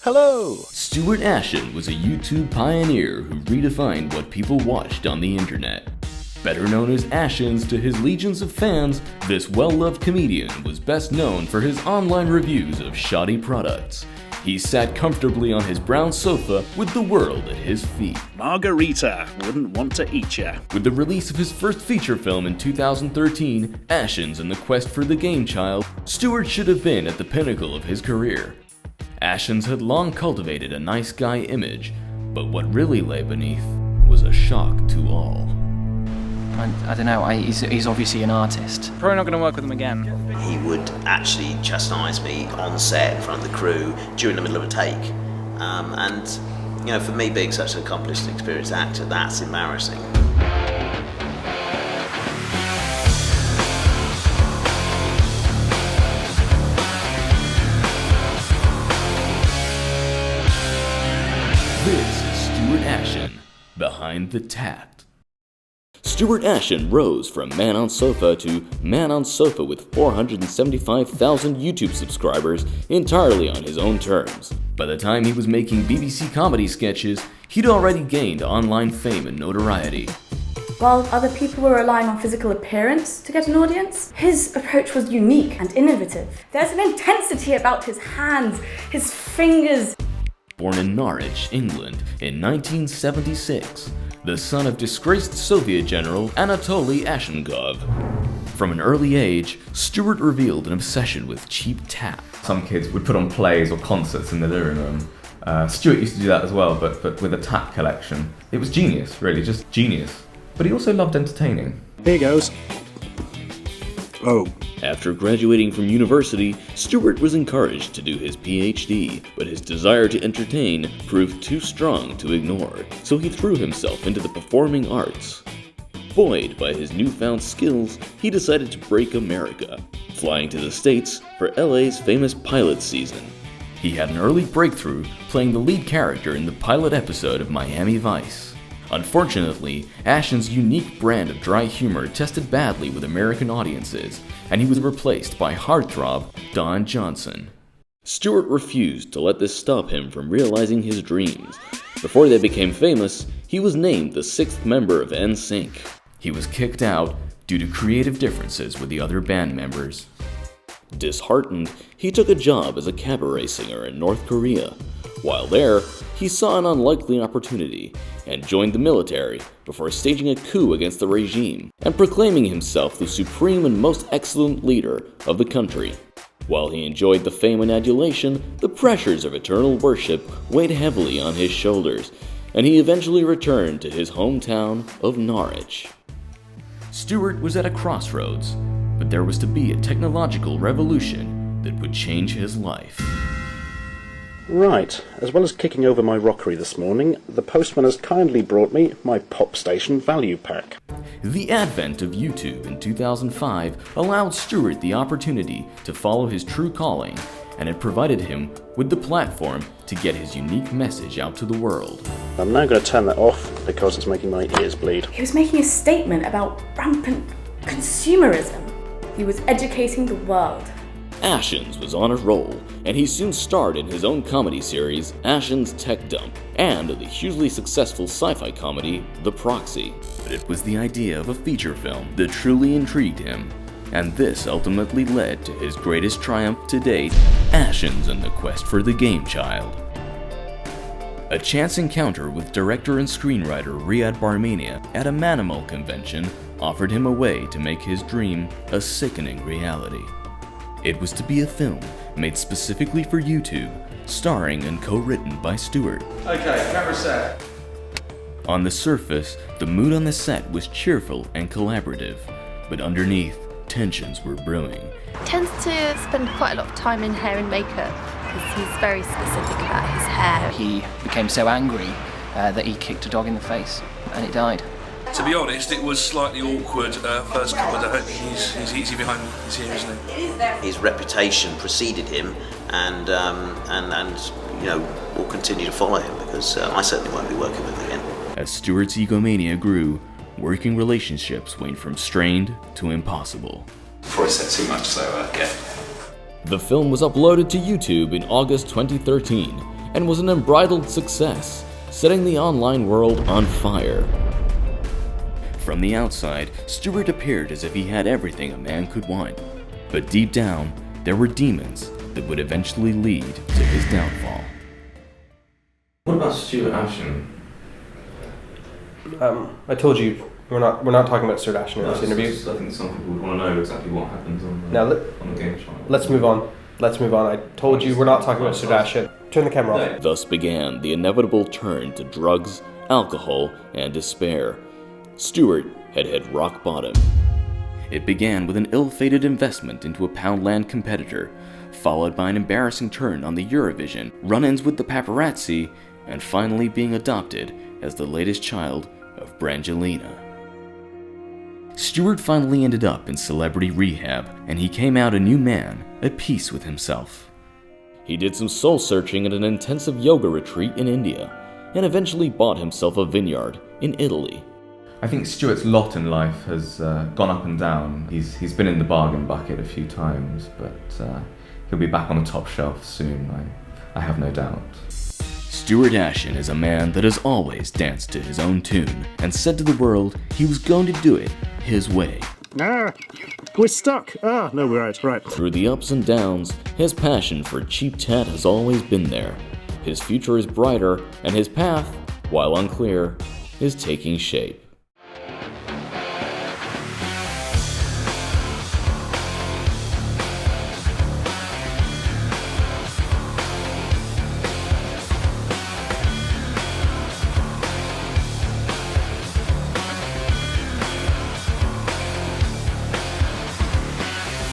Hello! Stuart Ashen was a YouTube pioneer who redefined what people watched on the internet. Better known as Ashens to his legions of fans, this well-loved comedian was best known for his online reviews of shoddy products. He sat comfortably on his brown sofa with the world at his feet. Margarita wouldn't want to eat ya. With the release of his first feature film in 2013, Ashens and the Quest for the Game Child, Stuart should have been at the pinnacle of his career. Ashens had long cultivated a nice guy image, but what really lay beneath was a shock to all. I don't know, he's obviously an artist. Probably not going to work with him again. He would actually chastise me on set in front of the crew during the middle of a take. And, you know, for me being such an accomplished and experienced actor, that's embarrassing. This is Stuart Ashen, Behind the Tact. Stuart Ashen rose from man on sofa to man on sofa with 475,000 YouTube subscribers entirely on his own terms. By the time he was making BBC comedy sketches, he'd already gained online fame and notoriety. While other people were relying on physical appearance to get an audience, his approach was unique and innovative. There's an intensity about his hands, his fingers. Born in Norwich, England in 1976, the son of disgraced Soviet General Anatoly Ashenkov. From an early age, Stuart revealed an obsession with cheap tap. Some kids would put on plays or concerts in the living room. Stuart used to do that as well, but with a tap collection. It was genius, really, just genius. But he also loved entertaining. Here goes. Oh. After graduating from university, Stuart was encouraged to do his PhD, but his desire to entertain proved too strong to ignore, so he threw himself into the performing arts. Buoyed by his newfound skills, he decided to break America, flying to the States for LA's famous pilot season. He had an early breakthrough playing the lead character in the pilot episode of Miami Vice. Unfortunately, Ashen's unique brand of dry humor tested badly with American audiences, and he was replaced by heartthrob Don Johnson. Stuart refused to let this stop him from realizing his dreams. Before they became famous, he was named the 6th member of NSYNC. He was kicked out due to creative differences with the other band members. Disheartened, he took a job as a cabaret singer in North Korea. While there, he saw an unlikely opportunity and joined the military before staging a coup against the regime and proclaiming himself the supreme and most excellent leader of the country. While he enjoyed the fame and adulation, the pressures of eternal worship weighed heavily on his shoulders, and he eventually returned to his hometown of Norwich. Stuart was at a crossroads, but there was to be a technological revolution that would change his life. Right, as well as kicking over my rockery this morning, the postman has kindly brought me my Pop Station value pack. The advent of YouTube in 2005 allowed Stuart the opportunity to follow his true calling, and it provided him with the platform to get his unique message out to the world. I'm now going to turn that off because it's making my ears bleed. He was making a statement about rampant consumerism. He was educating the world. Ashens was on a roll, and he soon starred in his own comedy series, Ashen's Tech Dump, and the hugely successful sci-fi comedy, The Proxy. But it was the idea of a feature film that truly intrigued him, and this ultimately led to his greatest triumph to date, Ashens and the Quest for the Game Child. A chance encounter with director and screenwriter Rehab at a Manimal convention offered him a way to make his dream a sickening reality. It was to be a film made specifically for YouTube, starring and co-written by Stuart. Okay, camera set. On the surface, the mood on the set was cheerful and collaborative, but underneath, tensions were brewing. He tends to spend quite a lot of time in hair and makeup because he's very specific about his hair. He became so angry that he kicked a dog in the face, and it died. To be honest, it was slightly awkward first couple of days. He's easy behind his ear, isn't he? His reputation preceded him, and you know, will continue to follow him because I certainly won't be working with him again. As Stuart's egomania grew, working relationships went from strained to impossible. Before I said too much, so yeah. The film was uploaded to YouTube in August 2013, and was an unbridled success, setting the online world on fire. From the outside, Stuart appeared as if he had everything a man could want, but deep down, there were demons that would eventually lead to his downfall. What about Stuart Ashen? I told you we're not talking about Stuart Ashen in this interview. I think some people would want to know exactly what happens on the game channel. Let's move on. I told you we're not talking about Stuart Ashen. Turn the camera off. Thus began the inevitable turn to drugs, alcohol, and despair. Stuart had hit rock bottom. It began with an ill-fated investment into a Poundland competitor, followed by an embarrassing turn on the Eurovision, run-ins with the paparazzi, and finally being adopted as the latest child of Brangelina. Stuart finally ended up in celebrity rehab, and he came out a new man, at peace with himself. He did some soul-searching at an intensive yoga retreat in India, and eventually bought himself a vineyard in Italy. I think Stuart's lot in life has gone up and down. He's been in the bargain bucket a few times, but he'll be back on the top shelf soon, I have no doubt. Stuart Ashen is a man that has always danced to his own tune and said to the world he was going to do it his way. We're stuck. No, we're out. Right. Through the ups and downs, his passion for cheap tat has always been there. His future is brighter, and his path, while unclear, is taking shape.